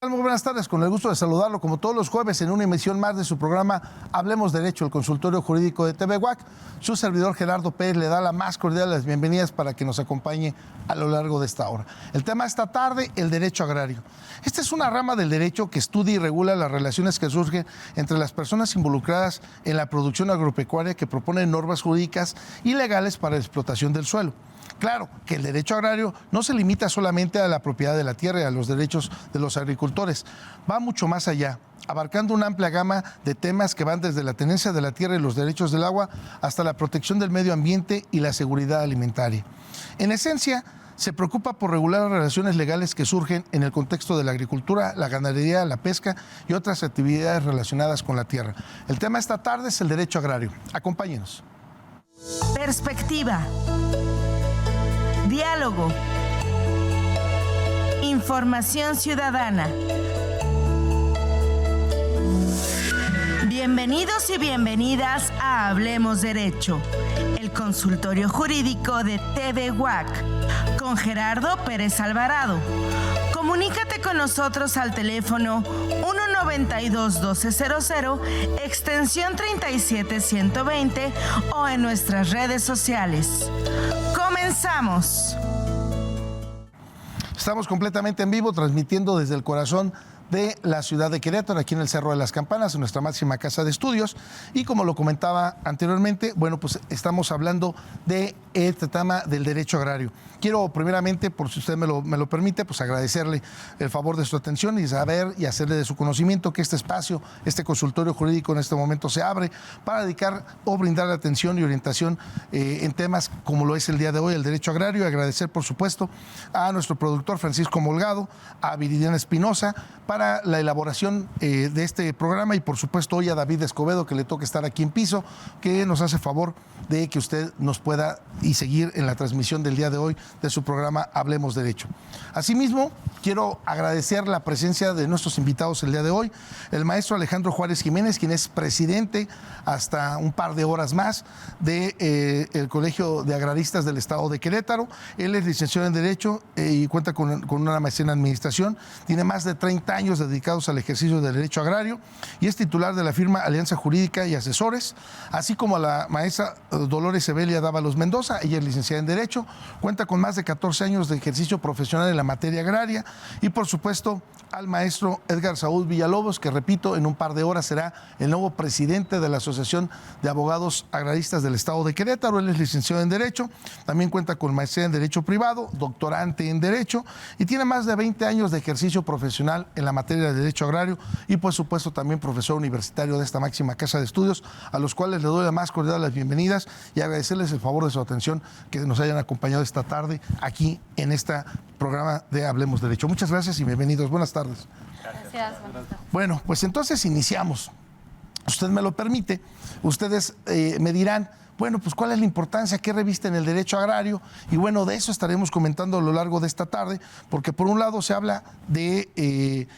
Muy buenas tardes, con el gusto de saludarlo como todos los jueves en una emisión más de su programa Hablemos Derecho, el consultorio jurídico de TV UAC. Su servidor Gerardo Pérez le da la más cordial de las bienvenidas para que nos acompañe a lo largo de esta hora. El tema esta tarde, el derecho agrario. Esta es una rama del derecho que estudia y regula las relaciones que surgen entre las personas involucradas en la producción agropecuaria, que propone normas jurídicas y legales para la explotación del suelo. Claro que el derecho agrario no se limita solamente a la propiedad de la tierra y a los derechos de los agricultores, va mucho más allá, abarcando una amplia gama de temas que van desde la tenencia de la tierra y los derechos del agua hasta la protección del medio ambiente y la seguridad alimentaria. En esencia, se preocupa por regular las relaciones legales que surgen en el contexto de la agricultura, la ganadería, la pesca y otras actividades relacionadas con la tierra. El tema esta tarde es el derecho agrario. Acompáñenos. Perspectiva. Diálogo. Información ciudadana. Bienvenidos y bienvenidas a Hablemos Derecho, el consultorio jurídico de TV UAC, con Gerardo Pérez Alvarado. Comunícate con nosotros al teléfono 192-1200, extensión 37120 o en nuestras redes sociales. ¡Comenzamos! Estamos completamente en vivo, transmitiendo desde el corazón de la ciudad de Querétaro, aquí en el Cerro de las Campanas, en nuestra máxima casa de estudios. Y como lo comentaba anteriormente, bueno, pues estamos hablando de este tema del derecho agrario. Quiero primeramente, por si usted me lo permite, pues agradecerle el favor de su atención y saber y hacerle de su conocimiento que este espacio, este consultorio jurídico en este momento se abre para dedicar o brindar atención y orientación en temas como lo es el día de hoy, el derecho agrario. Agradecer, por supuesto, a nuestro productor Francisco Molgado, a Viridiana Espinosa, para la elaboración de este programa, y por supuesto hoy a David Escobedo, que le toca estar aquí en piso, que nos hace favor de que usted nos pueda y seguir en la transmisión del día de hoy de su programa Hablemos Derecho. Asimismo, quiero agradecer la presencia de nuestros invitados el día de hoy, el maestro Alejandro Juárez Jiménez, quien es presidente hasta un par de horas más del Colegio de Agraristas del Estado de Querétaro. Él es licenciado en Derecho y cuenta con una maestría en Administración, tiene más de 30 años dedicados al ejercicio del derecho agrario y es titular de la firma Alianza Jurídica y Asesores, así como a la maestra Dolores Evelia Dávalos Mendoza. Ella es licenciada en Derecho, cuenta con más de 14 años de ejercicio profesional en la materia agraria, y por supuesto al maestro Edgar Saúl Villalobos, que repito, en un par de horas será el nuevo presidente de la Asociación de Abogados Agraristas del Estado de Querétaro. Él es licenciado en Derecho, también cuenta con maestría en Derecho Privado, doctorante en Derecho, y tiene más de 20 años de ejercicio profesional en la materia de derecho agrario, y por supuesto también profesor universitario de esta máxima casa de estudios, a los cuales le doy la más cordial las bienvenidas y agradecerles el favor de su atención, que nos hayan acompañado esta tarde aquí en este programa de Hablemos Derecho. Muchas gracias y bienvenidos. Buenas tardes. Gracias. Buenas tardes. Bueno, pues entonces iniciamos. Usted me lo permite, ustedes me dirán, bueno, pues cuál es la importancia, qué reviste en el derecho agrario, y bueno, de eso estaremos comentando a lo largo de esta tarde, porque por un lado se habla de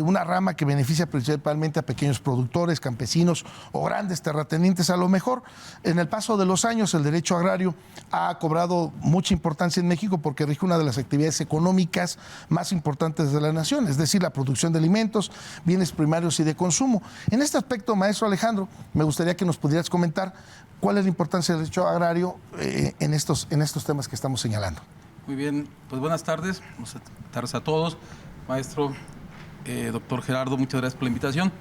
una rama que beneficia principalmente a pequeños productores, campesinos o grandes terratenientes. A lo mejor en el paso de los años el derecho agrario ha cobrado mucha importancia en México porque rige una de las actividades económicas más importantes de la nación, es decir, la producción de alimentos, bienes primarios y de consumo. En este aspecto, maestro Alejandro, me gustaría que nos pudieras comentar cuál es la importancia del derecho agrario en estos temas que estamos señalando. Muy bien, pues buenas tardes a todos. Maestro, doctor Gerardo, muchas gracias por la invitación.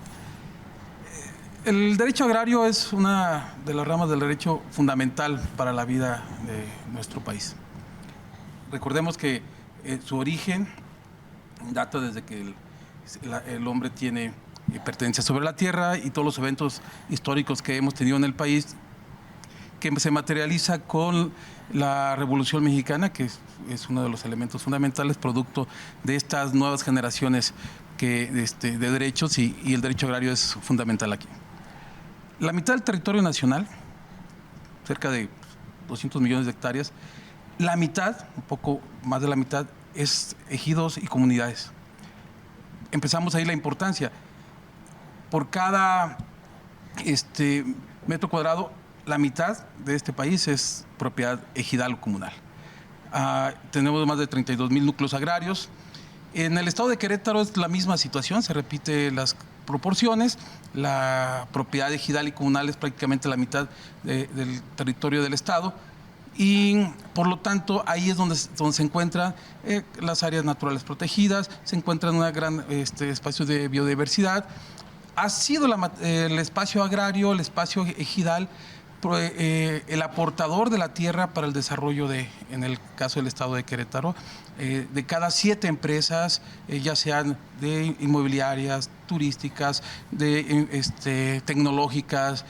El derecho agrario es una de las ramas del derecho fundamental para la vida de nuestro país. Recordemos que su origen data desde que el hombre tiene pertenencia sobre la tierra, y todos los eventos históricos que hemos tenido en el país, que se materializa con la Revolución Mexicana, que es uno de los elementos fundamentales, producto de estas nuevas generaciones de derechos, y el derecho agrario es fundamental aquí. La mitad del territorio nacional, cerca de 200 millones de hectáreas, la mitad, un poco más de la mitad, es ejidos y comunidades. Empezamos ahí la importancia. Por cada metro cuadrado, la mitad de este país es propiedad ejidal o comunal. Tenemos más de 32,000 núcleos agrarios. En el estado de Querétaro es la misma situación, se repite las proporciones, la propiedad ejidal y comunal es prácticamente la mitad del territorio del estado, y por lo tanto ahí es donde se encuentran las áreas naturales protegidas, se encuentran un gran espacio de biodiversidad. Ha sido el espacio agrario, el espacio ejidal, el aportador de la tierra para el desarrollo en el caso del estado de Querétaro, de cada 7 empresas, ya sean de inmobiliarias, turísticas, tecnológicas,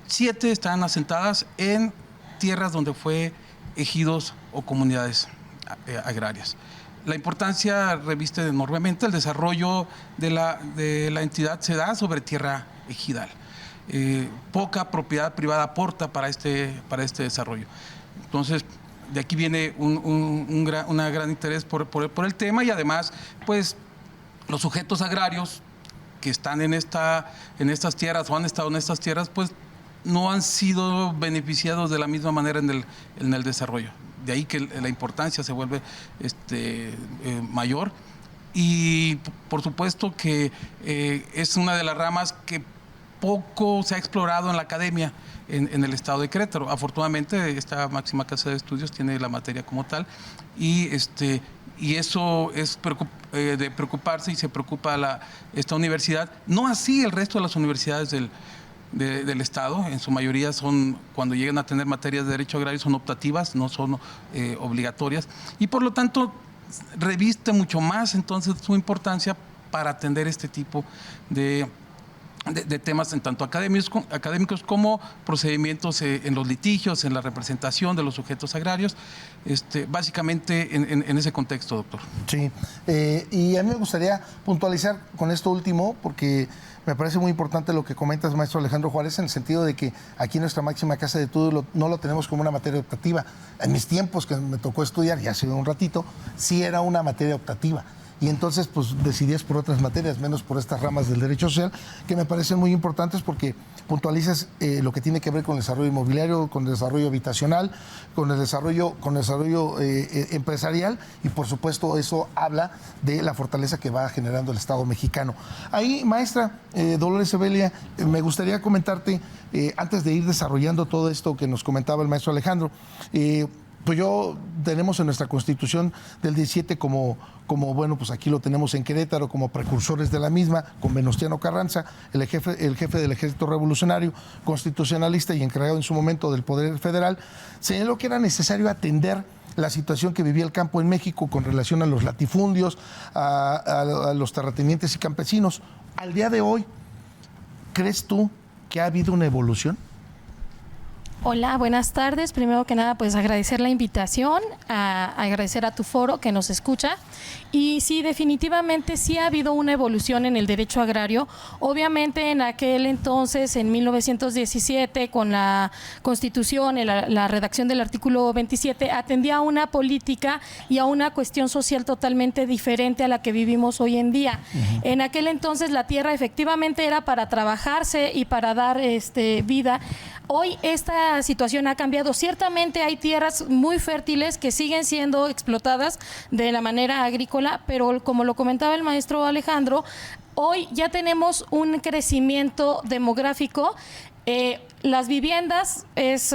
7 están asentadas en tierras donde fue ejidos o comunidades agrarias. La importancia reviste enormemente, el desarrollo de la entidad se da sobre tierra ejidal. Poca propiedad privada aporta para este desarrollo. Entonces, de aquí viene un gran interés por el tema, y además, pues, los sujetos agrarios que están en estas tierras o han estado en estas tierras, pues, no han sido beneficiados de la misma manera en el desarrollo. De ahí que la importancia se vuelve mayor, y por supuesto que es una de las ramas que poco se ha explorado en la academia en el estado de Querétaro. Afortunadamente, esta máxima casa de estudios tiene la materia como tal, y eso es de preocuparse, y se preocupa esta universidad. No así el resto de las universidades del estado. En su mayoría cuando llegan a tener materias de derecho agrario, son optativas, no son obligatorias, y por lo tanto reviste mucho más entonces su importancia para atender este tipo de temas, en tanto académicos como procedimientos en los litigios, en la representación de los sujetos agrarios, básicamente en ese contexto, doctor. Sí, y a mí me gustaría puntualizar con esto último, porque me parece muy importante lo que comentas, maestro Alejandro Juárez, en el sentido de que aquí nuestra máxima casa de estudios no lo tenemos como una materia optativa. En mis tiempos que me tocó estudiar, ya hace un ratito, sí era una materia optativa. Y entonces, pues, decidías por otras materias, menos por estas ramas del derecho social, que me parecen muy importantes porque puntualizas lo que tiene que ver con el desarrollo inmobiliario, con el desarrollo habitacional, con el desarrollo empresarial, y por supuesto eso habla de la fortaleza que va generando el Estado mexicano. Ahí, maestra Dolores Evelia, me gustaría comentarte, antes de ir desarrollando todo esto que nos comentaba el maestro Alejandro, pues tenemos en nuestra Constitución del 17 como bueno, pues aquí lo tenemos en Querétaro como precursores de la misma, con Venustiano Carranza, el jefe del Ejército Revolucionario, constitucionalista y encargado en su momento del Poder Federal, señaló que era necesario atender la situación que vivía el campo en México con relación a los latifundios, a los terratenientes y campesinos. Al día de hoy, ¿crees tú que ha habido una evolución? Hola, buenas tardes. Primero que nada, pues agradecer la invitación, agradecer a tu foro que nos escucha. Y sí, definitivamente sí ha habido una evolución en el derecho agrario. Obviamente en aquel entonces, en 1917, con la Constitución, la redacción del artículo 27, atendía a una política y a una cuestión social totalmente diferente a la que vivimos hoy en día. Uh-huh. En aquel entonces la tierra efectivamente era para trabajarse y para dar vida. Hoy esta situación ha cambiado. Ciertamente hay tierras muy fértiles que siguen siendo explotadas de la manera agrícola, pero como lo comentaba el maestro Alejandro, hoy ya tenemos un crecimiento demográfico. Las viviendas es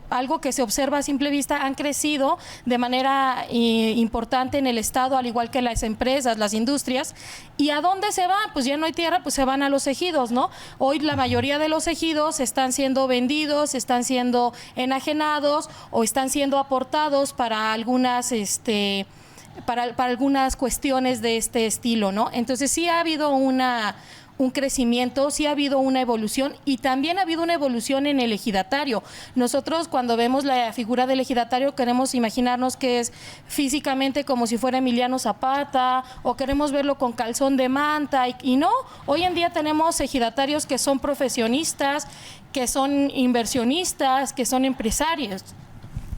algo que se observa a simple vista, han crecido de manera importante en el estado, al igual que las empresas, las industrias. ¿Y a dónde se van? Pues ya no hay tierra, pues se van a los ejidos, ¿no? Hoy la mayoría de los ejidos están siendo vendidos, están siendo enajenados o están siendo aportados para algunas para algunas cuestiones de este estilo, ¿no? Entonces sí ha habido un crecimiento, sí ha habido una evolución, y también ha habido una evolución en el ejidatario. Nosotros cuando vemos la figura del ejidatario queremos imaginarnos que es físicamente como si fuera Emiliano Zapata, o queremos verlo con calzón de manta, y no, hoy en día tenemos ejidatarios que son profesionistas, que son inversionistas, que son empresarios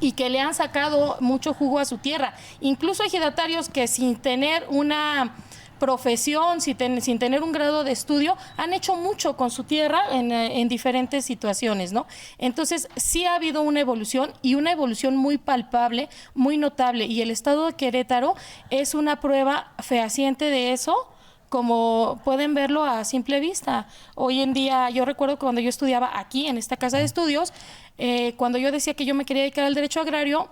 y que le han sacado mucho jugo a su tierra. Incluso ejidatarios que sin tener una profesión, sin tener un grado de estudio, han hecho mucho con su tierra en diferentes situaciones, ¿no? Entonces, sí ha habido una evolución y una evolución muy palpable, muy notable, y el estado de Querétaro es una prueba fehaciente de eso, como pueden verlo a simple vista. Hoy en día, yo recuerdo que cuando yo estudiaba aquí, en esta casa de estudios, cuando yo decía que yo me quería dedicar al derecho agrario,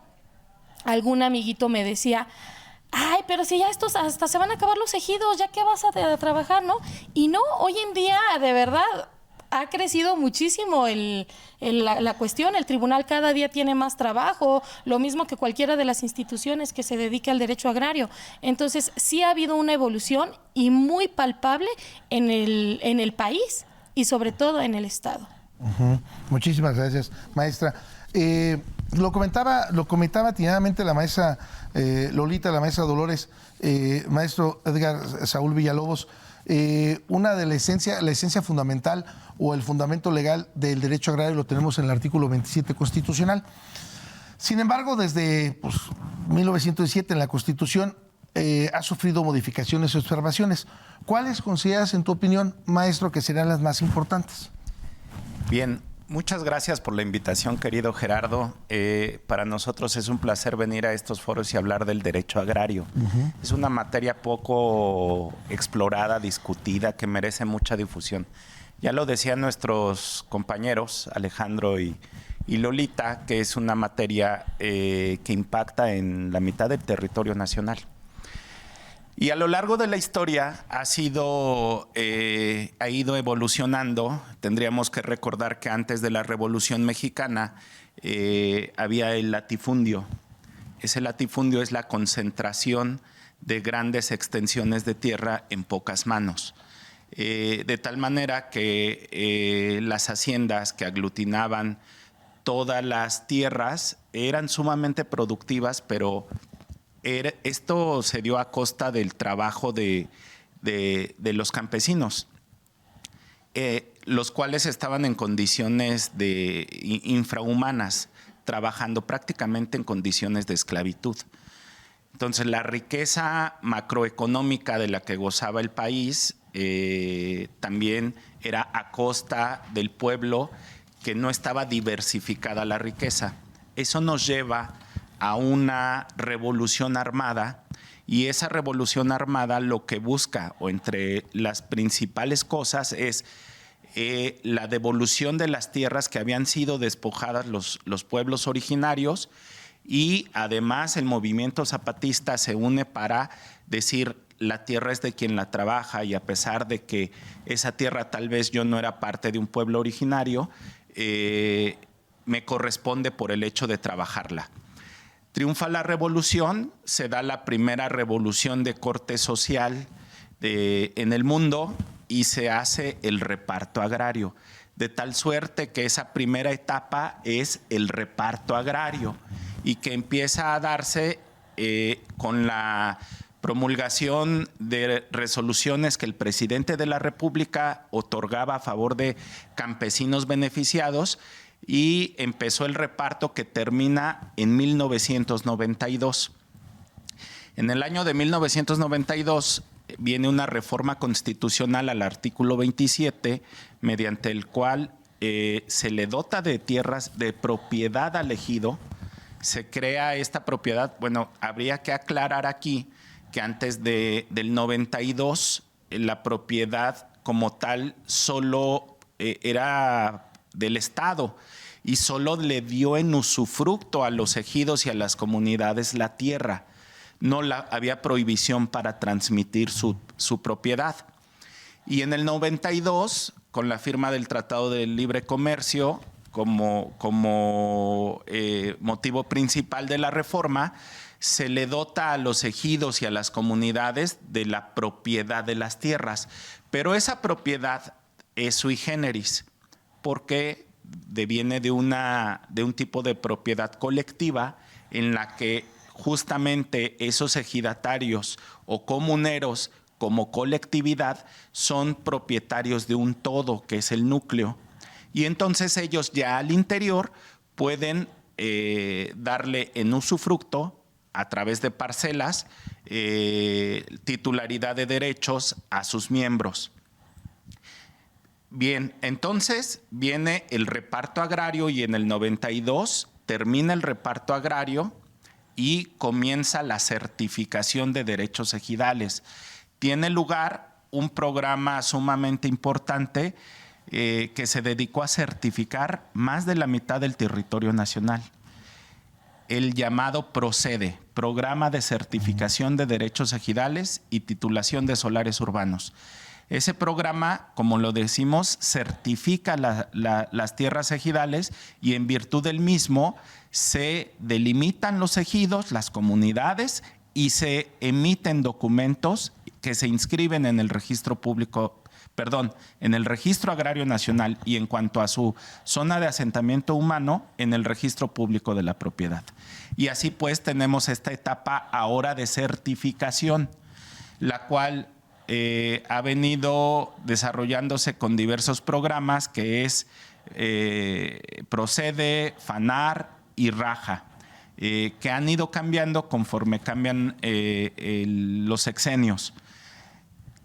algún amiguito me decía: ay, pero si ya estos hasta se van a acabar los ejidos, ¿ya qué vas a trabajar, no? Y no, hoy en día, de verdad, ha crecido muchísimo la cuestión. El tribunal cada día tiene más trabajo, lo mismo que cualquiera de las instituciones que se dedique al derecho agrario. Entonces, sí ha habido una evolución y muy palpable en el país y sobre todo en el Estado. Muchísimas gracias, maestra. Lo comentaba atinadamente la maestra Lolita, la maestra Dolores, maestro Edgar Saúl Villalobos. Una de la esencia fundamental o el fundamento legal del derecho agrario lo tenemos en el artículo 27 constitucional. Sin embargo, desde 1907 en la Constitución ha sufrido modificaciones y observaciones. ¿Cuáles consideras, en tu opinión, maestro, que serían las más importantes? Bien, muchas gracias por la invitación, querido Gerardo. Para nosotros es un placer venir a estos foros y hablar del derecho agrario. Es una materia poco explorada, discutida, que merece mucha difusión. Ya lo decían nuestros compañeros, Alejandro y Lolita, que es una materia que impacta en la mitad del territorio nacional. Y a lo largo de la historia ha ido evolucionando. Tendríamos que recordar que antes de la Revolución Mexicana había el latifundio. Ese latifundio es la concentración de grandes extensiones de tierra en pocas manos. De tal manera que las haciendas que aglutinaban todas las tierras eran sumamente productivas, pero esto se dio a costa del trabajo de los campesinos, los cuales estaban en condiciones infrahumanas, trabajando prácticamente en condiciones de esclavitud. Entonces, la riqueza macroeconómica de la que gozaba el país también era a costa del pueblo, que no estaba diversificada la riqueza. Eso nos lleva a una revolución armada, y esa revolución armada lo que busca, o entre las principales cosas, es la devolución de las tierras que habían sido despojadas los pueblos originarios, y además el movimiento zapatista se une para decir: la tierra es de quien la trabaja, y a pesar de que esa tierra tal vez yo no era parte de un pueblo originario, me corresponde por el hecho de trabajarla. Triunfa la revolución, se da la primera revolución de corte social en el mundo, y se hace el reparto agrario, de tal suerte que esa primera etapa es el reparto agrario, y que empieza a darse con la promulgación de resoluciones que el presidente de la República otorgaba a favor de campesinos beneficiados, y empezó el reparto que termina en 1992. En el año de 1992 viene una reforma constitucional al artículo 27, mediante el cual se le dota de tierras de propiedad al ejido. Se crea esta propiedad. Bueno, habría que aclarar aquí que antes del 92 la propiedad como tal solo era del Estado, y solo le dio en usufructo a los ejidos y a las comunidades la tierra. No había prohibición para transmitir su propiedad. Y en el 92, con la firma del Tratado de Libre Comercio como motivo principal de la reforma, se le dota a los ejidos y a las comunidades de la propiedad de las tierras. Pero esa propiedad es sui generis, porque deviene de un tipo de propiedad colectiva en la que justamente esos ejidatarios o comuneros como colectividad son propietarios de un todo, que es el núcleo, y entonces ellos ya al interior pueden darle en usufructo a través de parcelas, titularidad de derechos a sus miembros. Bien, entonces viene el reparto agrario y en el 92 termina el reparto agrario y comienza la certificación de derechos ejidales. Tiene lugar un programa sumamente importante que se dedicó a certificar más de la mitad del territorio nacional. El llamado PROCEDE, Programa de Certificación de Derechos Ejidales y Titulación de Solares Urbanos. Ese programa, como lo decimos, certifica las tierras ejidales y en virtud del mismo se delimitan los ejidos, las comunidades y se emiten documentos que se inscriben en el registro público, en el Registro Agrario Nacional y en cuanto a su zona de asentamiento humano, en el Registro Público de la Propiedad. Y así pues tenemos esta etapa ahora de certificación, la cual ha venido desarrollándose con diversos programas que es PROCEDE, FANAR y RAJA, que han ido cambiando conforme cambian los sexenios.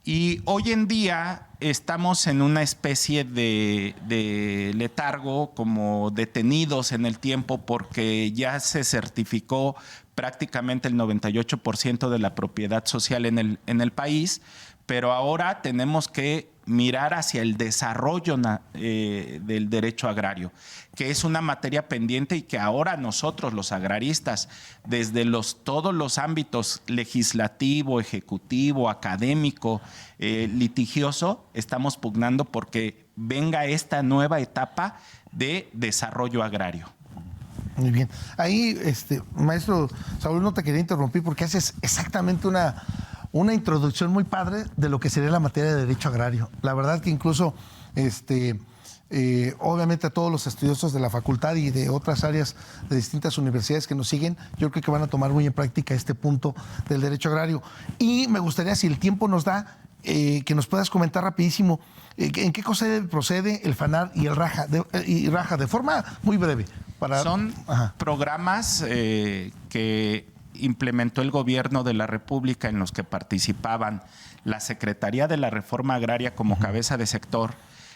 Y hoy en día estamos en una especie de letargo, como detenidos en el tiempo, porque ya se certificó prácticamente el 98% de la propiedad social en el país, pero ahora tenemos que mirar hacia el desarrollo del derecho agrario, que es una materia pendiente y que ahora nosotros, los agraristas, desde todos los ámbitos legislativo, ejecutivo, académico, litigioso, estamos pugnando porque venga esta nueva etapa de desarrollo agrario. Muy bien. Ahí, maestro Saúl, no te quería interrumpir porque haces exactamente una introducción muy padre de lo que sería la materia de derecho agrario. La verdad que incluso, obviamente a todos los estudiosos de la facultad y de otras áreas de distintas universidades que nos siguen, yo creo que van a tomar muy en práctica este punto del derecho agrario. Y me gustaría, si el tiempo nos da, que nos puedas comentar rapidísimo en qué cosa procede el FANAR y el RAJA, de forma muy breve. Son programas que implementó el gobierno de la República en los que participaban la Secretaría de la Reforma Agraria como cabeza de sector,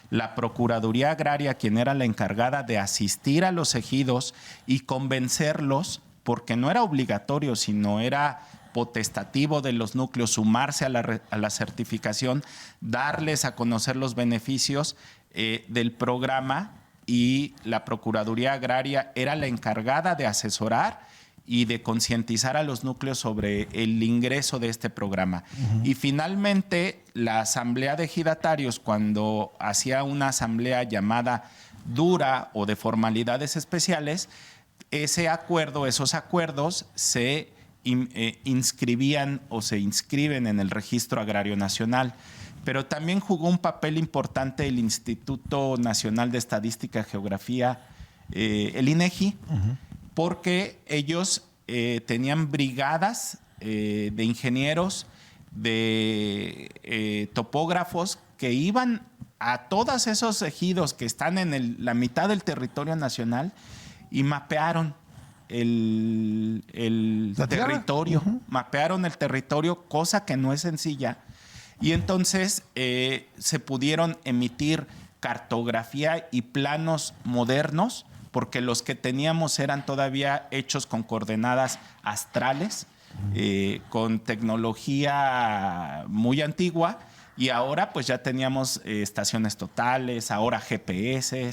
la Procuraduría Agraria, quien era la encargada de asistir a los ejidos y convencerlos, porque no era obligatorio, sino era potestativo de los núcleos sumarse a la certificación, darles a conocer los beneficios del programa, y la Procuraduría Agraria era la encargada de asesorar y de concientizar a los núcleos sobre el ingreso de este programa. Y finalmente, la Asamblea de Ejidatarios, cuando hacía una asamblea llamada dura o de formalidades especiales, esos acuerdos se inscribían o se inscriben en el Registro Agrario Nacional. Pero también jugó un papel importante el Instituto Nacional de Estadística y Geografía, el INEGI, porque ellos tenían brigadas de ingenieros, de topógrafos que iban a todos esos ejidos que están en la mitad del territorio nacional y mapearon el territorio, mapearon el territorio, cosa que no es sencilla. Y entonces se pudieron emitir cartografía y planos modernos, porque los que teníamos eran todavía hechos con coordenadas astrales, con tecnología muy antigua, y ahora pues ya teníamos estaciones totales, ahora GPS,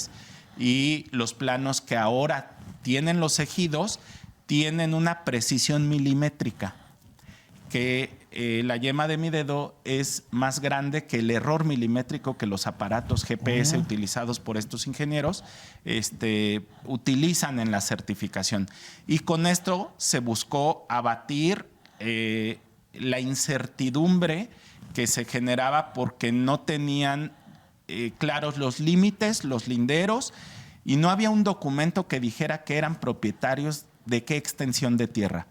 y los planos que ahora tienen los ejidos tienen una precisión milimétrica, que la yema de mi dedo es más grande que el error milimétrico que los aparatos GPS utilizados por estos ingenieros utilizan en la certificación. Y con esto se buscó abatir la incertidumbre que se generaba porque no tenían claros los límites, los linderos, y no había un documento que dijera que eran propietarios de qué extensión de tierra.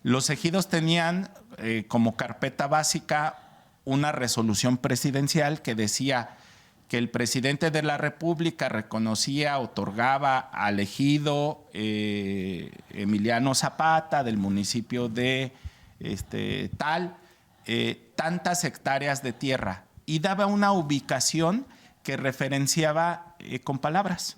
Los ejidos tenían como carpeta básica una resolución presidencial que decía que el presidente de la República reconocía, otorgaba al ejido Emiliano Zapata del municipio de tantas hectáreas de tierra y daba una ubicación que referenciaba con palabras,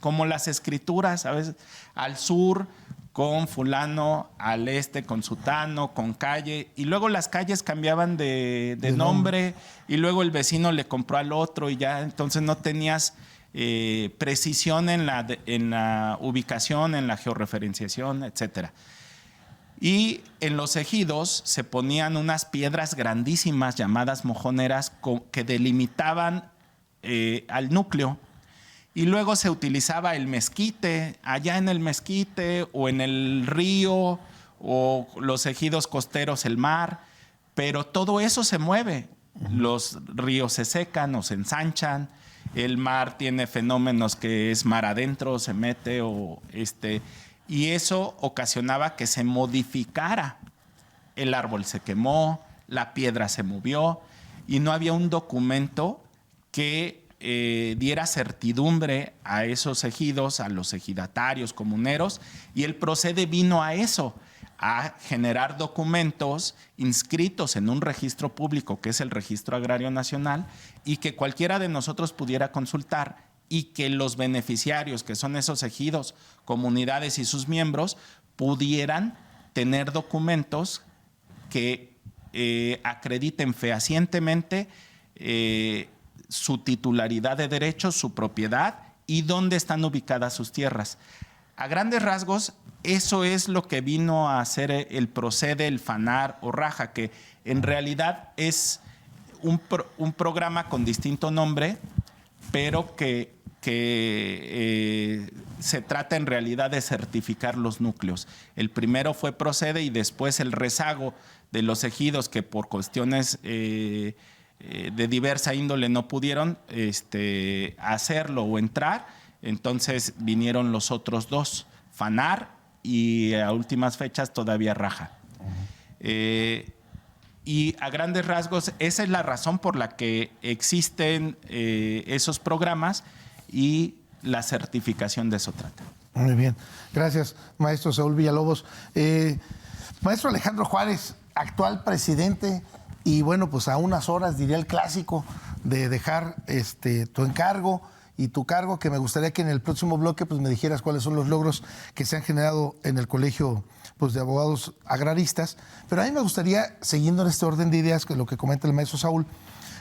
como las escrituras, a veces al sur con fulano, al este con sutano, con calle, y luego las calles cambiaban de nombre, y luego el vecino le compró al otro y ya entonces no tenías precisión en la ubicación, en la georreferenciación, etcétera. Y en los ejidos se ponían unas piedras grandísimas llamadas mojoneras que delimitaban al núcleo. Y luego se utilizaba el mezquite, allá en el mezquite o en el río o los ejidos costeros, el mar, pero todo eso se mueve. Los ríos se secan o se ensanchan, el mar tiene fenómenos que es mar adentro, se mete y eso ocasionaba que se modificara. El árbol se quemó, la piedra se movió y no había un documento que diera certidumbre a esos ejidos, a los ejidatarios comuneros, y el procede vino a eso, a generar documentos inscritos en un registro público que es el Registro Agrario Nacional y que cualquiera de nosotros pudiera consultar y que los beneficiarios, que son esos ejidos, comunidades y sus miembros, pudieran tener documentos que acrediten fehacientemente su titularidad de derechos, su propiedad y dónde están ubicadas sus tierras. A grandes rasgos, eso es lo que vino a hacer el Procede, el FANAR o Raja, que en realidad es un programa con distinto nombre, pero que se trata en realidad de certificar los núcleos. El primero fue Procede y después el rezago de los ejidos que por cuestiones de diversa índole no pudieron hacerlo o entrar, entonces vinieron los otros dos, FANAR y a últimas fechas todavía Raja. Y a grandes rasgos esa es la razón por la que existen esos programas y la certificación de eso trata. Muy bien, gracias, maestro Saúl Villalobos. Maestro Alejandro Juárez, actual presidente, y bueno, pues a unas horas, diría el clásico, de dejar tu encargo y tu cargo, que me gustaría que en el próximo bloque pues me dijeras cuáles son los logros que se han generado en el Colegio pues, de Abogados Agraristas. Pero a mí me gustaría, siguiendo en este orden de ideas, que lo que comenta el maestro Saúl,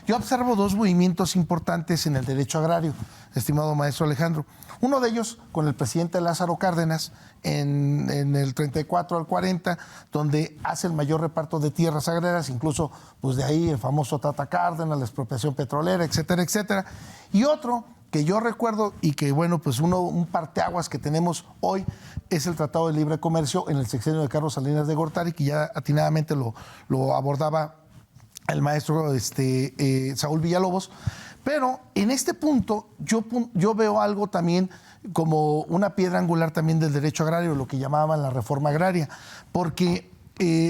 yo observo dos movimientos importantes en el derecho agrario, estimado maestro Alejandro. Uno de ellos con el presidente Lázaro Cárdenas en el 34 al 40, donde hace el mayor reparto de tierras agrarias, incluso pues de ahí el famoso Tata Cárdenas, la expropiación petrolera, etcétera, etcétera. Y otro que yo recuerdo y que, bueno, pues un parteaguas que tenemos hoy es el Tratado de Libre Comercio en el sexenio de Carlos Salinas de Gortari, que ya atinadamente lo abordaba el maestro Saúl Villalobos. Pero en este punto yo veo algo también como una piedra angular también del derecho agrario, lo que llamaban la reforma agraria, porque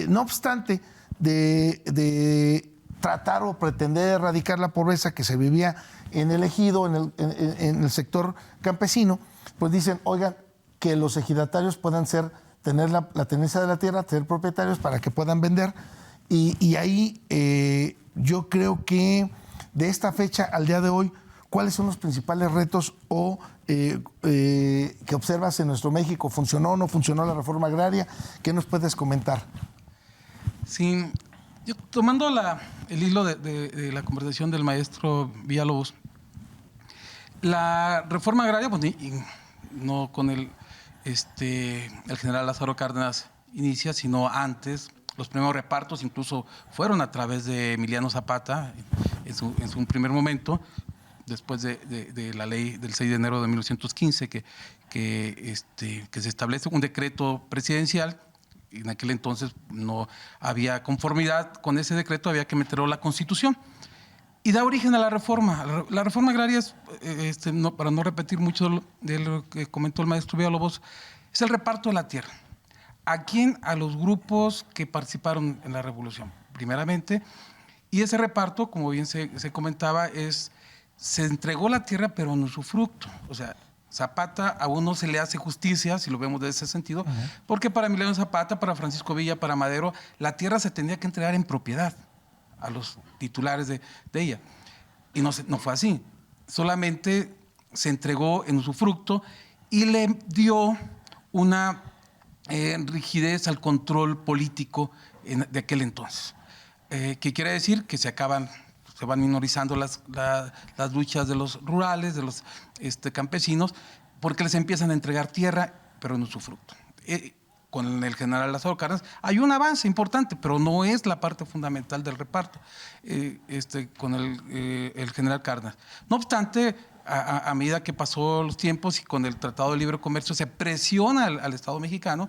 no obstante de tratar o pretender erradicar la pobreza que se vivía en el ejido, en el sector campesino, pues dicen, oigan, que los ejidatarios puedan tener la tenencia de la tierra, ser propietarios para que puedan vender. Y ahí yo creo que de esta fecha al día de hoy, ¿cuáles son los principales retos que observas en nuestro México? ¿Funcionó o no funcionó la reforma agraria? ¿Qué nos puedes comentar? Sí, yo tomando el hilo de la conversación del maestro Villalobos, la reforma agraria, pues no con el general Lázaro Cárdenas inicia, sino antes. Los primeros repartos incluso fueron a través de Emiliano Zapata en su primer momento, después de la ley del 6 de enero de 1915, que se establece un decreto presidencial. En aquel entonces no había conformidad con ese decreto, había que meterlo a la Constitución. Y da origen a la reforma. La reforma agraria, para no repetir mucho de lo que comentó el maestro Villalobos, es el reparto de la tierra. ¿A quién? A los grupos que participaron en la revolución, primeramente. Y ese reparto, como bien se comentaba, se entregó la tierra, pero en usufructo. O sea, Zapata a uno se le hace justicia, si lo vemos de ese sentido, porque para Emiliano Zapata, para Francisco Villa, para Madero, la tierra se tenía que entregar en propiedad a los titulares de ella. Y no fue así. Solamente se entregó en usufructo y le dio una rigidez al control político de aquel entonces. ¿Qué quiere decir? Que se van minorizando las luchas de los rurales, de los campesinos, porque les empiezan a entregar tierra, pero en usufructo. Con el general Lázaro Cárdenas hay un avance importante, pero no es la parte fundamental del reparto con el general Cárdenas. No obstante, a medida que pasó los tiempos y con el Tratado de Libre Comercio se presiona al Estado mexicano,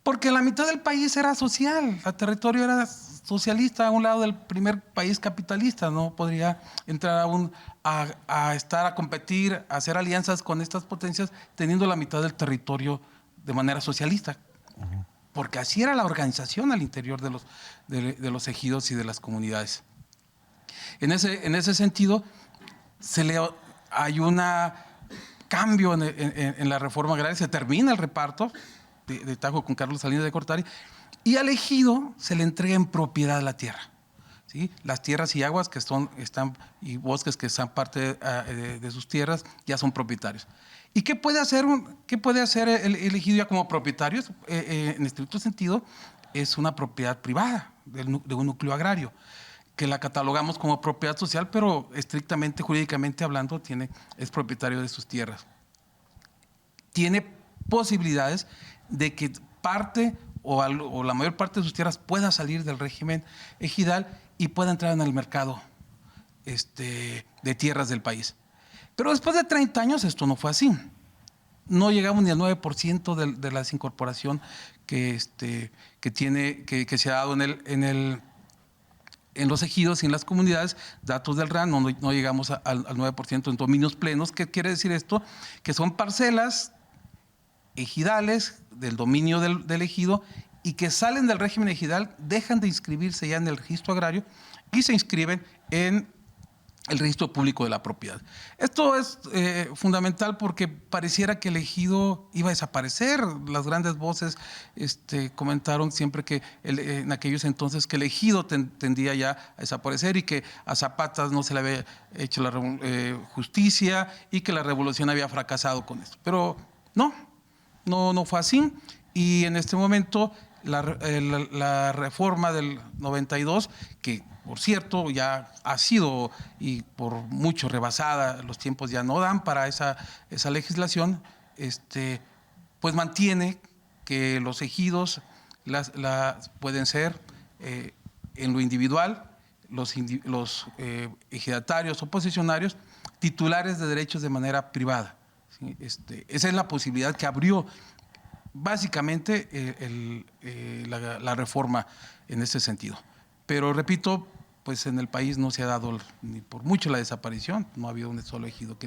porque la mitad del país era social, el territorio era socialista a un lado del primer país capitalista, no podría entrar aún a estar a competir, a hacer alianzas con estas potencias teniendo la mitad del territorio de manera socialista, porque así era la organización al interior de los ejidos y de las comunidades. En ese sentido, hay un cambio en la reforma agraria, se termina el reparto de Tajo con Carlos Salinas de Gortari, y al ejido se le entrega en propiedad la tierra. ¿Sí? Las tierras y aguas y bosques que están parte de sus tierras ya son propietarios. ¿Y qué puede hacer el ejido ya como propietario? En estricto sentido, es una propiedad privada de un núcleo agrario, que la catalogamos como propiedad social, pero estrictamente, jurídicamente hablando, es propietario de sus tierras. Tiene posibilidades de que parte o la mayor parte de sus tierras pueda salir del régimen ejidal y pueda entrar en el mercado de tierras del país. Pero después de 30 años esto no fue así. No llegamos ni al 9% de la desincorporación que se ha dado en los ejidos y en las comunidades. Datos del RAN, no llegamos al 9% en dominios plenos. ¿Qué quiere decir esto? Que son parcelas ejidales del dominio del ejido y que salen del régimen ejidal, dejan de inscribirse ya en el registro agrario y se inscriben en el registro público de la propiedad. Esto es fundamental porque pareciera que el ejido iba a desaparecer. Las grandes voces comentaron siempre que en aquellos entonces que el ejido tendía ya a desaparecer y que a Zapata no se le había hecho la justicia y que la revolución había fracasado con esto. Pero no fue así, y en este momento la reforma del 92, que por cierto ya ha sido y por mucho rebasada, los tiempos ya no dan para esa legislación, pues mantiene que los ejidos pueden ser en lo individual, los ejidatarios o posesionarios titulares de derechos de manera privada. ¿Sí? Esa es la posibilidad que abrió básicamente la reforma en ese sentido. Pero repito, pues en el país no se ha dado ni por mucho la desaparición, no ha habido un solo ejido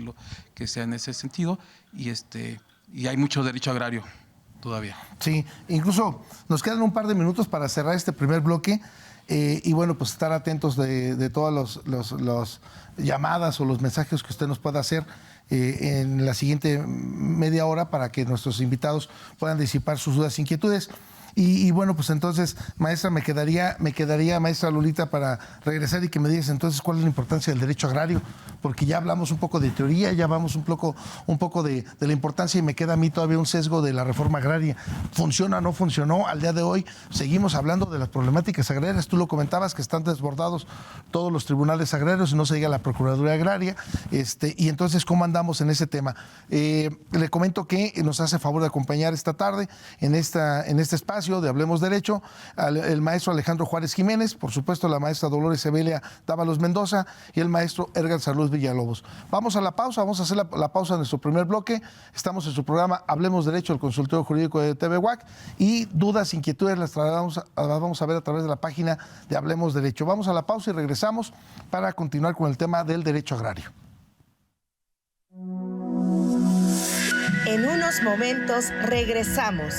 que sea en ese sentido, y hay mucho derecho agrario todavía. Sí, incluso nos quedan un par de minutos para cerrar este primer bloque. Y bueno, pues estar atentos de todas las llamadas o los mensajes que usted nos pueda hacer en la siguiente media hora para que nuestros invitados puedan disipar sus dudas e inquietudes. Y bueno, pues entonces, maestra, me quedaría, maestra Lolita, para regresar y que me digas entonces cuál es la importancia del derecho agrario, porque ya hablamos un poco de teoría, ya hablamos un poco de la importancia, y me queda a mí todavía un sesgo de la reforma agraria. ¿Funciona o no funcionó? Al día de hoy seguimos hablando de las problemáticas agrarias. Tú lo comentabas, que están desbordados todos los tribunales agrarios, y no se diga la Procuraduría Agraria. Y entonces, ¿cómo andamos en ese tema? Le comento que nos hace favor de acompañar esta tarde en este espacio de Hablemos Derecho el maestro Alejandro Juárez Jiménez, por supuesto la maestra Dolores Evelia Dávalos Mendoza y el maestro Edgar Salud Villalobos. Vamos a la pausa, vamos a hacer la pausa en nuestro primer bloque. Estamos en su programa Hablemos Derecho, el consultorio jurídico de TV WAC, y dudas, inquietudes las vamos a ver a través de la página de Hablemos Derecho. Vamos a la pausa y regresamos para continuar con el tema del derecho agrario. En unos momentos regresamos.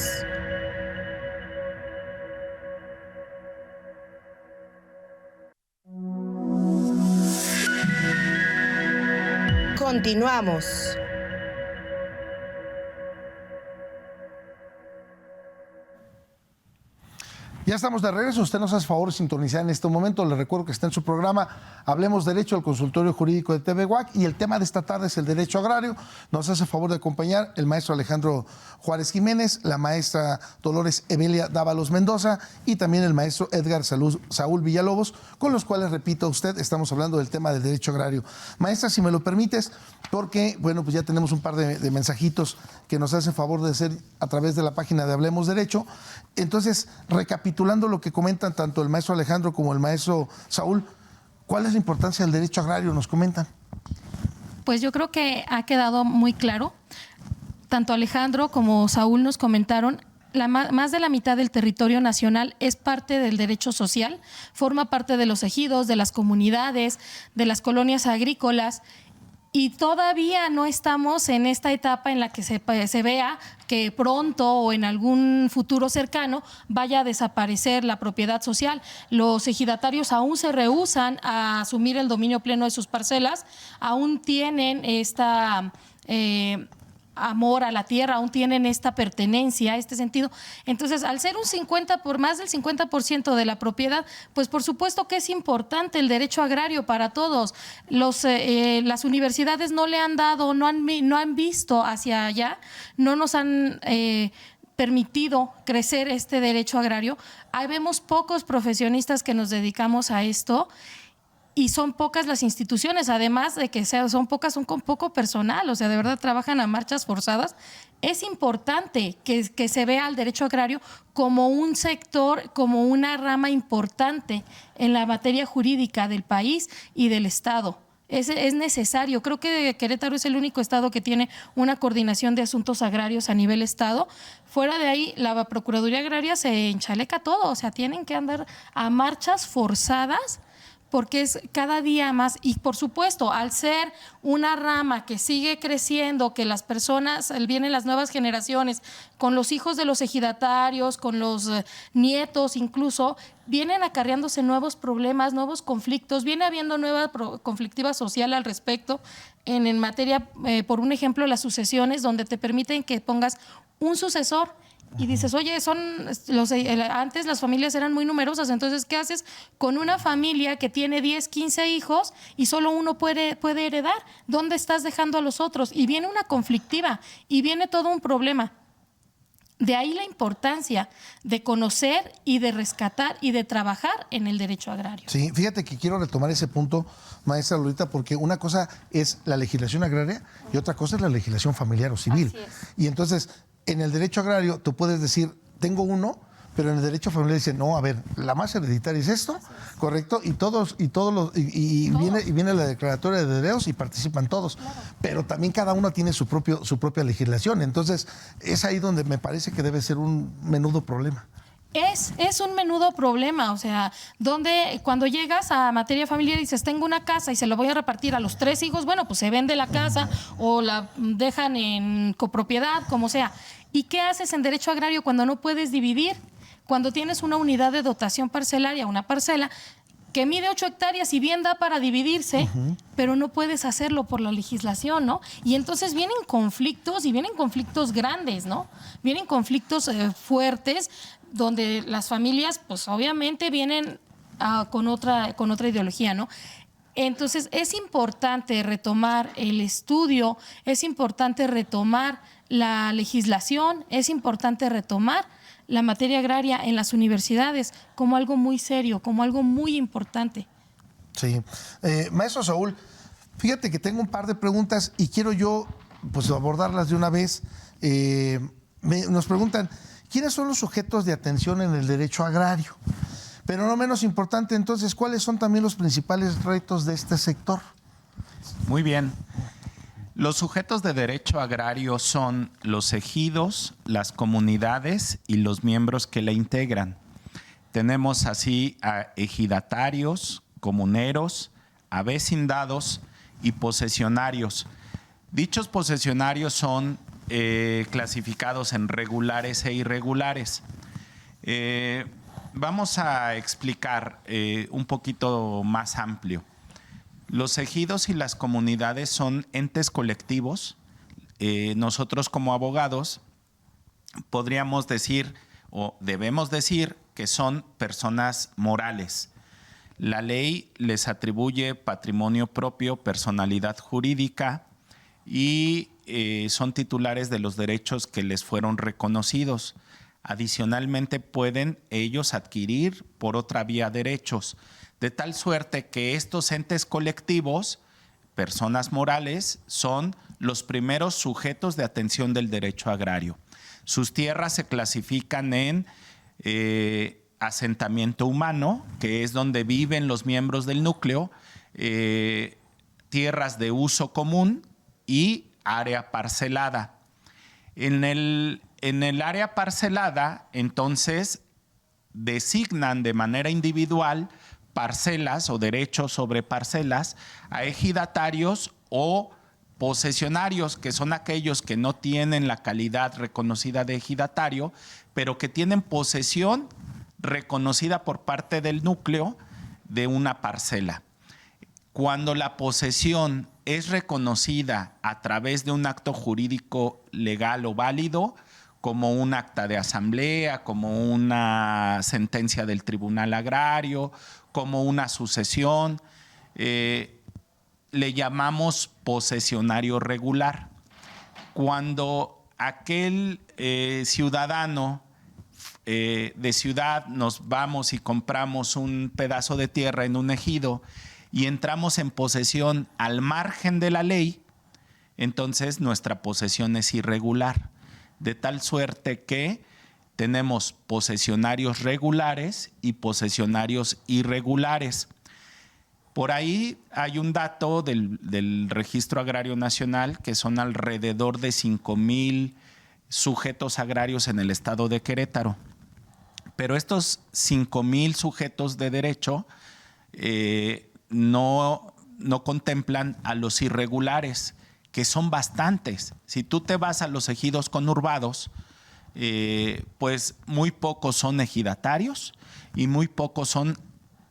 Continuamos. Ya estamos de regreso. Usted nos hace favor de sintonizar en este momento. Le recuerdo que está en su programa Hablemos Derecho, el consultorio jurídico de TV WAC, y el tema de esta tarde es el derecho agrario. Nos hace favor de acompañar el maestro Alejandro Juárez Jiménez, la maestra Dolores Emilia Dávalos Mendoza y también el maestro Edgar Saúl Villalobos, con los cuales, repito a usted, estamos hablando del tema del derecho agrario. Maestra, si me lo permites, porque, bueno, pues ya tenemos un par de mensajitos que nos hacen favor de hacer a través de la página de Hablemos Derecho. Entonces, recapitulando lo que comentan tanto el maestro Alejandro como el maestro Saúl, ¿cuál es la importancia del derecho agrario? Nos comentan. Pues yo creo que ha quedado muy claro. Tanto Alejandro como Saúl nos comentaron, más de la mitad del territorio nacional es parte del derecho social, forma parte de los ejidos, de las comunidades, de las colonias agrícolas. Y todavía no estamos en esta etapa en la que se vea que pronto o en algún futuro cercano vaya a desaparecer la propiedad social. Los ejidatarios aún se rehúsan a asumir el dominio pleno de sus parcelas, aún tienen esta amor a la tierra, aún tienen esta pertenencia, este sentido. Entonces, al ser más del 50% de la propiedad, pues por supuesto que es importante el derecho agrario para todos. Las universidades no le han dado, no han visto hacia allá, no nos han permitido crecer este derecho agrario. Ahí vemos pocos profesionistas que nos dedicamos a esto. Y son pocas las instituciones, además de que son pocas, son con poco personal, o sea, de verdad trabajan a marchas forzadas. Es importante que se vea al derecho agrario como un sector, como una rama importante en la materia jurídica del país y del Estado. Es necesario. Creo que Querétaro es el único estado que tiene una coordinación de asuntos agrarios a nivel estado. Fuera de ahí, la Procuraduría Agraria se enchaleca todo, o sea, tienen que andar a marchas forzadas porque es cada día más. Y por supuesto, al ser una rama que sigue creciendo, que las personas, vienen las nuevas generaciones, con los hijos de los ejidatarios, con los nietos incluso, vienen acarreándose nuevos problemas, nuevos conflictos, viene habiendo nueva conflictiva social al respecto, en materia, por un ejemplo, las sucesiones, donde te permiten que pongas un sucesor. Y dices, oye, antes las familias eran muy numerosas, entonces, ¿qué haces con una familia que tiene 10, 15 hijos y solo uno puede heredar? ¿Dónde estás dejando a los otros? Y viene una conflictiva y viene todo un problema. De ahí la importancia de conocer y de rescatar y de trabajar en el derecho agrario. Sí, fíjate que quiero retomar ese punto, maestra Lolita, porque una cosa es la legislación agraria y otra cosa es la legislación familiar o civil. Así es. Y entonces, en el derecho agrario, tú puedes decir, tengo uno, pero en el derecho familiar dice, no, a ver, la más hereditaria es esto, ¿correcto? Viene la declaratoria de derechos y participan todos. Claro. Pero también cada uno tiene su propia legislación. Entonces, es ahí donde me parece que debe ser un menudo problema. Es un menudo problema, o sea, donde cuando llegas a materia familiar y dices, tengo una casa y se la voy a repartir a los 3 hijos, bueno, pues se vende la casa o la dejan en copropiedad, como sea. ¿Y qué haces en derecho agrario cuando no puedes dividir? Cuando tienes una unidad de dotación parcelaria, una parcela que mide 8 hectáreas y bien da para dividirse, pero no puedes hacerlo por la legislación, ¿no? Y entonces vienen conflictos y vienen conflictos grandes, ¿no? Vienen conflictos fuertes, donde las familias, pues obviamente vienen con otra ideología, ¿no? Entonces es importante retomar el estudio, es importante retomar la legislación, es importante retomar la materia agraria en las universidades como algo muy serio, como algo muy importante. Sí. Maestro Saúl, fíjate que tengo un par de preguntas y quiero yo pues abordarlas de una vez. Nos preguntan, ¿quiénes son los sujetos de atención en el derecho agrario? Pero no menos importante, entonces, ¿cuáles son también los principales retos de este sector? Muy bien. Los sujetos de derecho agrario son los ejidos, las comunidades y los miembros que la integran. Tenemos así a ejidatarios, comuneros, a vecindados y posesionarios. Dichos posesionarios son clasificados en regulares e irregulares. Vamos a explicar un poquito más amplio. Los ejidos y las comunidades son entes colectivos. Nosotros como abogados podríamos decir o debemos decir que son personas morales. La ley les atribuye patrimonio propio, personalidad jurídica y son titulares de los derechos que les fueron reconocidos. Adicionalmente, pueden ellos adquirir por otra vía derechos, de tal suerte que estos entes colectivos, personas morales, son los primeros sujetos de atención del derecho agrario. Sus tierras se clasifican en asentamiento humano, que es donde viven los miembros del núcleo, tierras de uso común y área parcelada. En el área parcelada, entonces, designan de manera individual parcelas o derechos sobre parcelas a ejidatarios o posesionarios, que son aquellos que no tienen la calidad reconocida de ejidatario, pero que tienen posesión reconocida por parte del núcleo de una parcela. Cuando la posesión es reconocida a través de un acto jurídico legal o válido, como un acta de asamblea, como una sentencia del tribunal agrario, como una sucesión, le llamamos posesionario regular. Cuando aquel ciudadano de ciudad nos vamos y compramos un pedazo de tierra en un ejido y entramos en posesión al margen de la ley, entonces nuestra posesión es irregular, de tal suerte que tenemos posesionarios regulares y posesionarios irregulares. Por ahí hay un dato del Registro Agrario Nacional que son alrededor de 5,000 sujetos agrarios en el estado de Querétaro. Pero estos 5,000 sujetos de derecho no contemplan a los irregulares, que son bastantes. Si tú te vas a los ejidos conurbados, pues muy pocos son ejidatarios y muy pocos son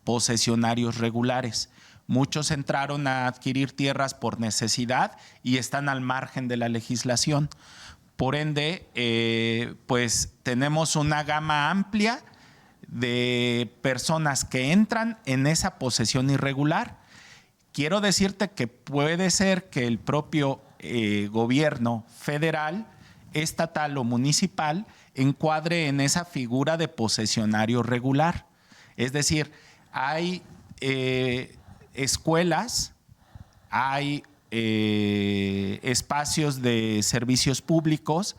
posesionarios regulares. Muchos entraron a adquirir tierras por necesidad y están al margen de la legislación. Por ende, pues tenemos una gama amplia de personas que entran en esa posesión irregular. Quiero decirte que puede ser que el propio gobierno federal, estatal o municipal encuadre en esa figura de posesionario regular. Es decir, hay escuelas, hay espacios de servicios públicos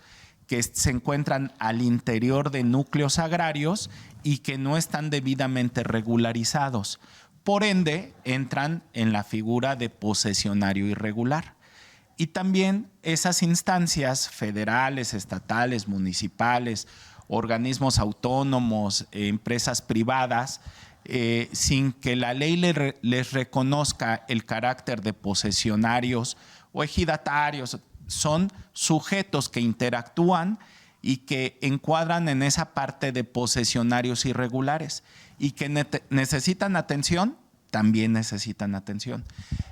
que se encuentran al interior de núcleos agrarios y que no están debidamente regularizados. Por ende, entran en la figura de posesionario irregular. Y también esas instancias federales, estatales, municipales, organismos autónomos, empresas privadas, sin que la ley les reconozca el carácter de posesionarios o ejidatarios, son sujetos que interactúan y que encuadran en esa parte de posesionarios irregulares y que necesitan atención, también necesitan atención.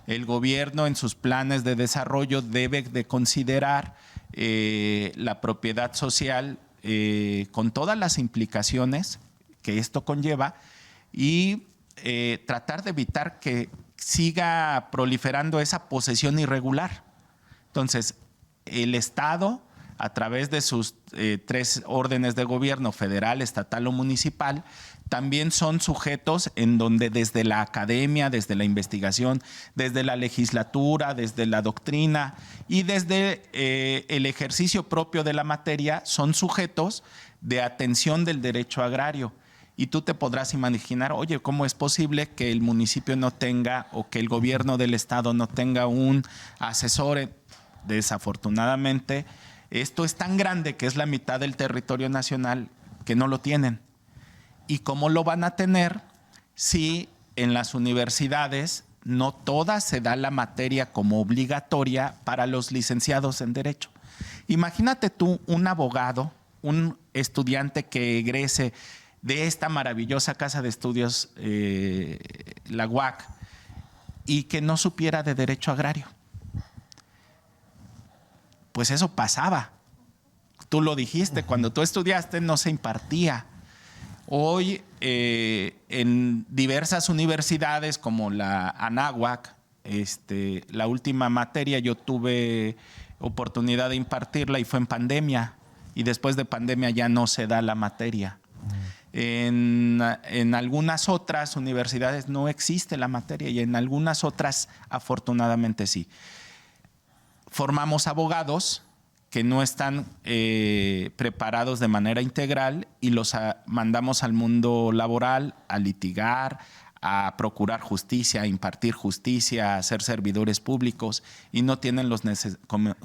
El gobierno en sus planes de desarrollo debe de considerar la propiedad social con todas las implicaciones que esto conlleva y tratar de evitar que siga proliferando esa posesión irregular. Entonces, el Estado, a través de sus 3 órdenes de gobierno, federal, estatal o municipal, también son sujetos en donde desde la academia, desde la investigación, desde la legislatura, desde la doctrina y desde el ejercicio propio de la materia, son sujetos de atención del derecho agrario. Y tú te podrás imaginar, oye, ¿cómo es posible que el municipio no tenga o que el gobierno del estado no tenga un asesor? Desafortunadamente, esto es tan grande que es la mitad del territorio nacional que no lo tienen. ¿Y cómo lo van a tener si en las universidades no todas se da la materia como obligatoria para los licenciados en Derecho? Imagínate tú un abogado, un estudiante que egrese de esta maravillosa casa de estudios, la UAC, y que no supiera de derecho agrario. Pues eso pasaba. Tú lo dijiste, cuando tú estudiaste no se impartía. Hoy en diversas universidades como la Anáhuac, la última materia yo tuve oportunidad de impartirla y fue en pandemia, y después de pandemia ya no se da la materia. En algunas otras universidades no existe la materia y en algunas otras afortunadamente sí. Formamos abogados que no están preparados de manera integral y los mandamos al mundo laboral a litigar, a procurar justicia, a impartir justicia, a ser servidores públicos y no tienen los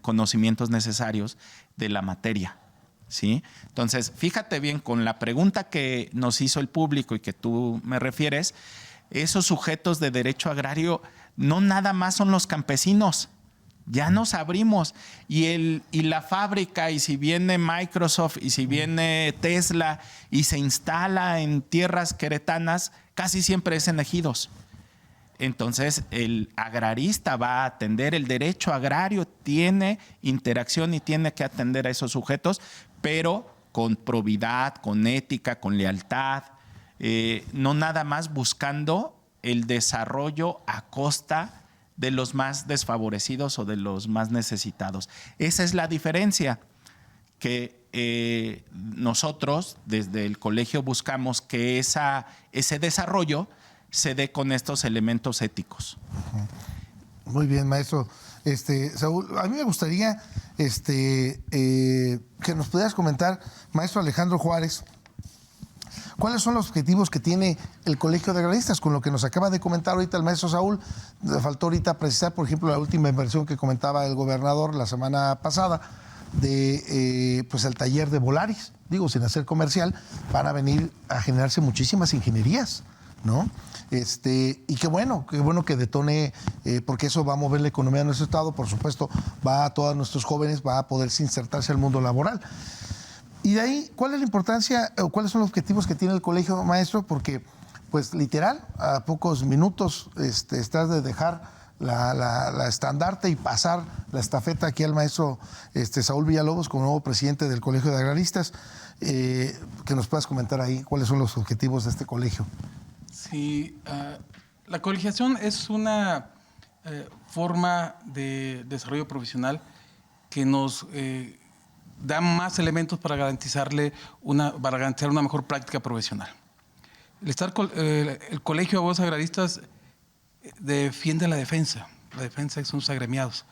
conocimientos necesarios de la materia, ¿sí? Entonces, fíjate bien, con la pregunta que nos hizo el público y que tú me refieres, esos sujetos de derecho agrario no nada más son los campesinos. Ya nos abrimos y la fábrica, y si viene Microsoft y si viene Tesla y se instala en tierras queretanas, casi siempre es en ejidos. Entonces el agrarista va a atender, el derecho agrario tiene interacción y tiene que atender a esos sujetos, pero con probidad, con ética, con lealtad, no nada más buscando el desarrollo a costa de los más desfavorecidos o de los más necesitados. Esa es la diferencia que nosotros desde el colegio buscamos que ese desarrollo se dé con estos elementos éticos. Muy bien, maestro. Saúl, a mí me gustaría que nos pudieras comentar, maestro Alejandro Juárez, ¿cuáles son los objetivos que tiene el Colegio de Agraristas? Con lo que nos acaba de comentar ahorita el maestro Saúl, le faltó ahorita precisar, por ejemplo, la última inversión que comentaba el gobernador la semana pasada de pues el taller de Volaris. Digo, sin hacer comercial, van a venir a generarse muchísimas ingenierías, ¿no? Y qué bueno que detone, porque eso va a mover la economía de nuestro estado, por supuesto, va a todos nuestros jóvenes, va a poderse insertarse al mundo laboral. Y de ahí, ¿cuál es la importancia o cuáles son los objetivos que tiene el colegio, maestro? Porque, pues, literal, a pocos minutos estás de dejar la estandarte y pasar la estafeta aquí al maestro Saúl Villalobos como nuevo presidente del Colegio de Agraristas. Que nos puedas comentar ahí cuáles son los objetivos de este colegio. Sí, la colegiación es una forma de desarrollo profesional que nos da más elementos para garantizar una mejor práctica profesional. El Colegio de Abogados Agraristas defiende la defensa son sus agremiados,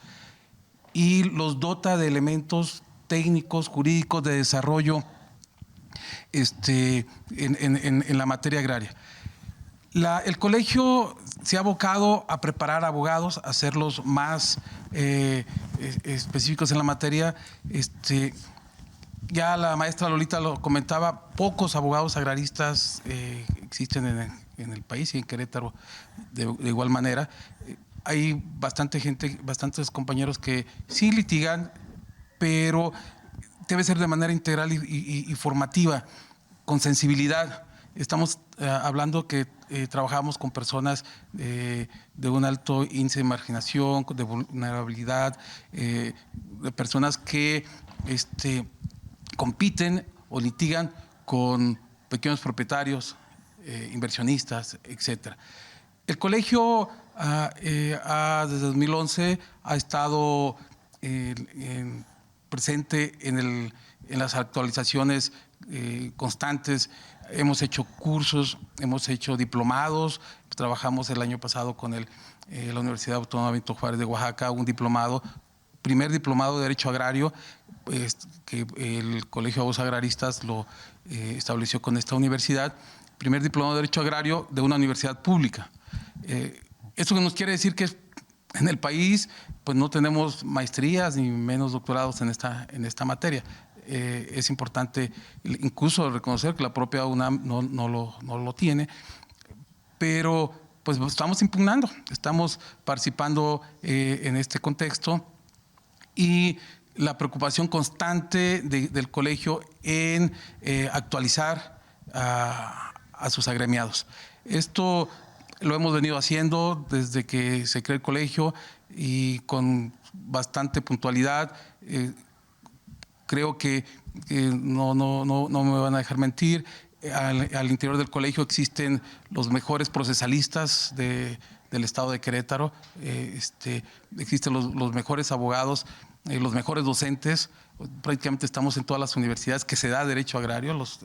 y los dota de elementos técnicos, jurídicos, de desarrollo en la materia agraria. El colegio se ha abocado a preparar abogados, a hacerlos más específicos en la materia. Ya la maestra Lolita lo comentaba, pocos abogados agraristas existen en el país y en Querétaro de igual manera. Hay bastantes compañeros que sí litigan, pero debe ser de manera integral y formativa, con sensibilidad. Estamos hablando que trabajamos con personas de un alto índice de marginación, de vulnerabilidad, de personas que compiten o litigan con pequeños propietarios, inversionistas, etc. El colegio desde 2011 ha estado presente en las actualizaciones constantes. Hemos hecho cursos, hemos hecho diplomados. Trabajamos el año pasado con la Universidad Autónoma Benito Juárez de Oaxaca, un diplomado, primer diplomado de Derecho Agrario, que el Colegio de Abogados Agraristas lo estableció con esta universidad. Primer diplomado de Derecho Agrario de una universidad pública. Eso nos quiere decir que en el país pues no tenemos maestrías ni menos doctorados en esta materia. Es importante incluso reconocer que la propia UNAM no lo tiene, pero pues estamos impugnando, estamos participando en este contexto, y la preocupación constante del colegio en actualizar a sus agremiados. Esto lo hemos venido haciendo desde que se creó el colegio y con bastante puntualidad. Creo que no me van a dejar mentir. Al interior del colegio existen los mejores procesalistas del estado de Querétaro, existen los mejores abogados, los mejores docentes. Prácticamente estamos en todas las universidades que se da derecho agrario. Los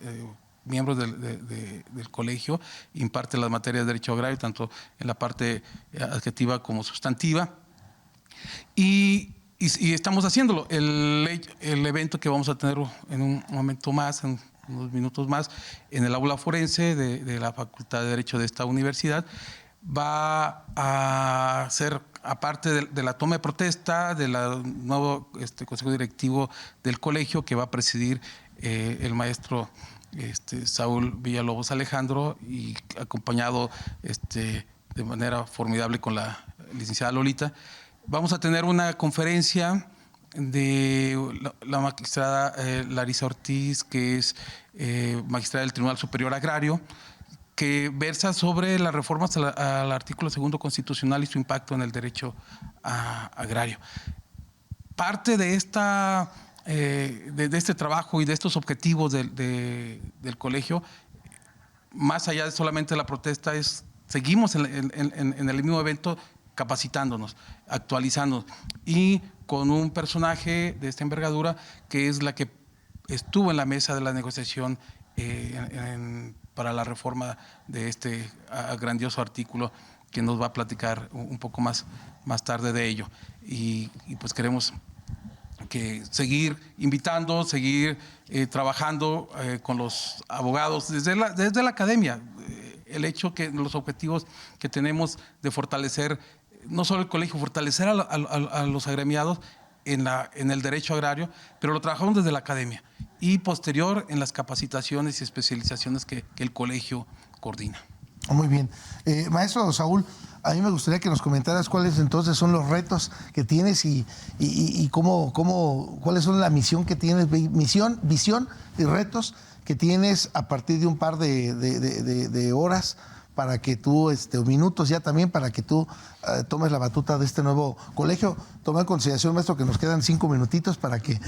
miembros del colegio imparten las materias de derecho agrario, tanto en la parte adjetiva como sustantiva. Y estamos haciéndolo. El evento que vamos a tener en un momento más, en unos minutos más, en el aula forense de la Facultad de Derecho de esta universidad, va a ser, aparte de la toma de protesta del nuevo consejo directivo del colegio, que va a presidir el maestro Saúl Villalobos Alejandro, y acompañado de manera formidable con la licenciada Lolita. Vamos a tener una conferencia de la magistrada Larisa Ortiz, que es magistrada del Tribunal Superior Agrario, que versa sobre las reformas al artículo 2 constitucional y su impacto en el derecho agrario. Parte de este trabajo y de estos objetivos del colegio, más allá de solamente la protesta, seguimos en el mismo evento capacitándonos, actualizándonos, y con un personaje de esta envergadura, que es la que estuvo en la mesa de la negociación para la reforma de este grandioso artículo, que nos va a platicar un poco más tarde de ello. Y pues queremos seguir invitando, seguir trabajando con los abogados desde la academia. El hecho que los objetivos que tenemos de fortalecer no solo el colegio, fortalecer a los agremiados en el derecho agrario, pero lo trabajamos desde la academia y posterior en las capacitaciones y especializaciones que el colegio coordina. Muy bien. Maestro Saúl, a mí me gustaría que nos comentaras cuáles entonces son los retos que tienes y cuáles son la misión que tienes, visión y retos que tienes a partir de un par de horas, para que tú, minutos ya también, para que tú tomes la batuta de este nuevo colegio. Toma en consideración, maestro, que nos quedan 5 minutitos para que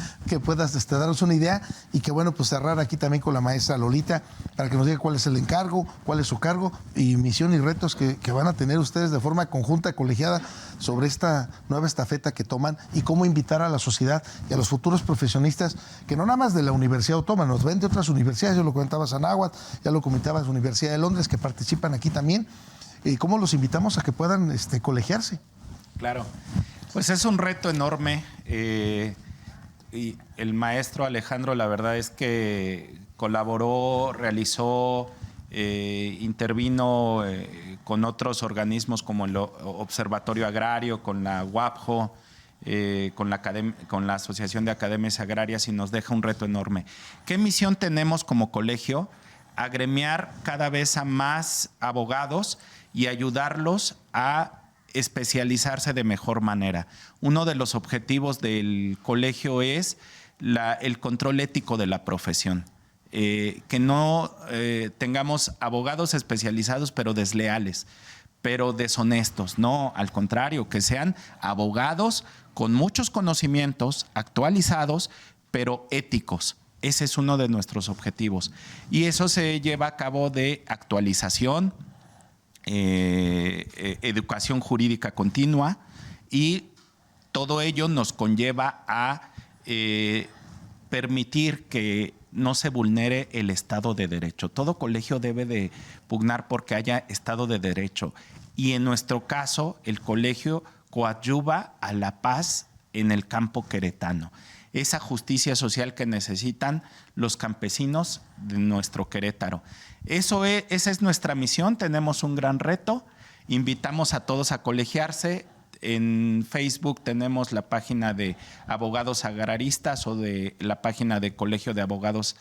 puedas darnos una idea, y que bueno, pues cerrar aquí también con la maestra Lolita, para que nos diga cuál es el encargo, cuál es su cargo y misión y retos que van a tener ustedes de forma conjunta, colegiada, sobre esta nueva estafeta que toman, y cómo invitar a la sociedad y a los futuros profesionistas, que no nada más de la Universidad Autónoma, nos ven de otras universidades. Yo lo comentabas Anáhuac, ya lo comentabas Universidad de Londres, que participan aquí también. ¿Y cómo los invitamos a que puedan colegiarse? Claro, pues es un reto enorme, y el maestro Alejandro, la verdad es que colaboró, realizó, intervino con otros organismos como el Observatorio Agrario, con la UAPJO, con la Asociación de Academias Agrarias, y nos deja un reto enorme. ¿Qué misión tenemos como colegio? Agremiar cada vez a más abogados y ayudarlos a especializarse de mejor manera. Uno de los objetivos del colegio es el control ético de la profesión. Que no tengamos abogados especializados pero desleales, pero deshonestos. No, al contrario, que sean abogados con muchos conocimientos actualizados, pero éticos. Ese es uno de nuestros objetivos. Y eso se lleva a cabo de actualización, educación jurídica continua, y todo ello nos conlleva a permitir que no se vulnere el Estado de Derecho. Todo colegio debe de pugnar porque haya Estado de Derecho. Y en nuestro caso, el colegio coadyuva a la paz en el campo queretano. Esa justicia social que necesitan los campesinos de nuestro Querétaro. Esa es nuestra misión. Tenemos un gran reto. Invitamos a todos a colegiarse. En Facebook tenemos la página de Abogados Agraristas o de la página de Colegio de Abogados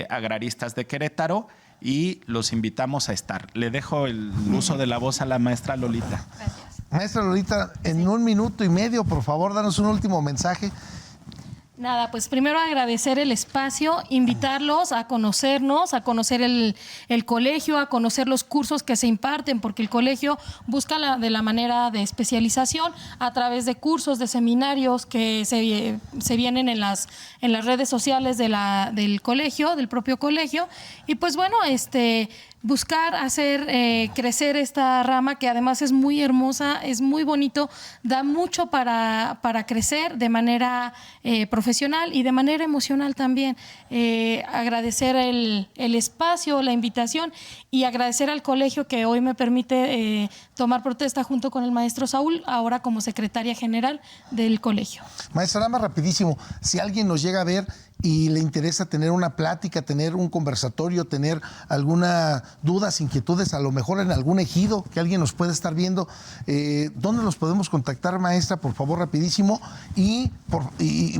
Agraristas de Querétaro, y los invitamos a estar. Le dejo el uso de la voz a la maestra Lolita. Gracias. Maestra Lolita, en 1 minuto y medio, por favor, danos un último mensaje. Nada, pues primero agradecer el espacio, invitarlos a conocernos, a conocer el colegio, a conocer los cursos que se imparten, porque el colegio busca de la manera de especialización a través de cursos, de seminarios que se vienen en las redes sociales del colegio, del propio colegio. Y pues bueno, buscar hacer crecer esta rama que además es muy hermosa, es muy bonito, da mucho para crecer de manera profesional y de manera emocional también. Agradecer el espacio, la invitación y agradecer al colegio que hoy me permite tomar protesta junto con el maestro Saúl, ahora como secretaria general del colegio. Maestra, nada más rapidísimo, si alguien nos llega a ver y le interesa tener una plática, tener un conversatorio, tener alguna dudas, inquietudes, a lo mejor en algún ejido que alguien nos puede estar viendo, ¿dónde los podemos contactar, maestra? Por favor, rapidísimo. Y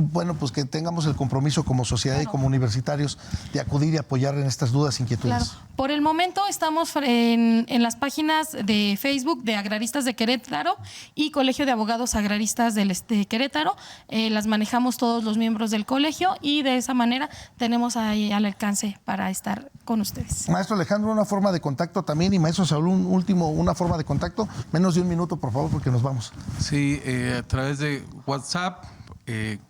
bueno, pues que tengamos el compromiso como sociedad y como universitarios de acudir y apoyar en estas dudas, inquietudes. Claro. Por el momento estamos en las páginas de Facebook de Agraristas de Querétaro y Colegio de Abogados Agraristas de Querétaro. Las manejamos todos los miembros del colegio y de esa manera tenemos ahí al alcance para estar con ustedes. Maestro Alejandro, una forma de contacto también, y maestro Saúl, una forma de contacto, menos de un minuto, por favor, porque nos vamos. Sí, a través de WhatsApp,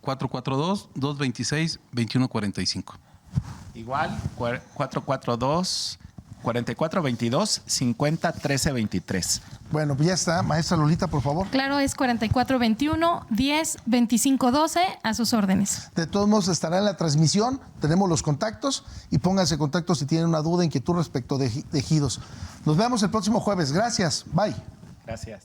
442-226-2145. Igual, 442-4422-50-13-23. Bueno, pues ya está. Maestra Lolita, por favor. Claro, es 4421-10-2512, a sus órdenes. De todos modos, estará en la transmisión, tenemos los contactos y pónganse en contacto si tienen una duda, inquietud respecto de ejidos. Nos vemos el próximo jueves. Gracias. Bye. Gracias.